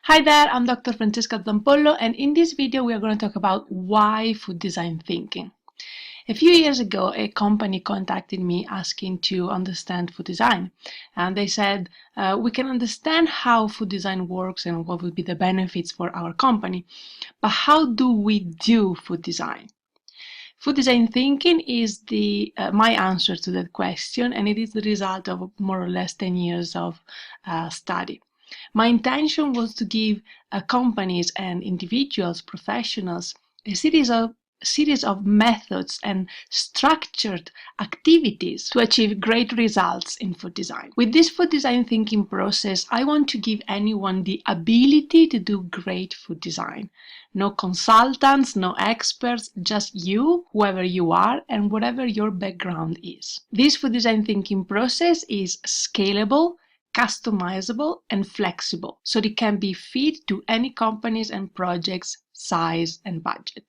Hi there, I'm Dr. Francesca Zampollo, and in this video we are going to talk about why food design thinking. A few years ago, a company contacted me asking to understand food design, and they said, we can understand how food design works and what would be the benefits for our company, but how do we do food design? Food design thinking is my answer to that question, and it is the result of more or less 10 years of study. My intention was to give companies and individuals, professionals, a series of methods and structured activities to achieve great results in food design. With this food design thinking process, I want to give anyone the ability to do great food design. No consultants, no experts, just you, whoever you are, and whatever your background is. This food design thinking process is scalable, customizable, and flexible, so it can be fit to any companies and projects size and budget.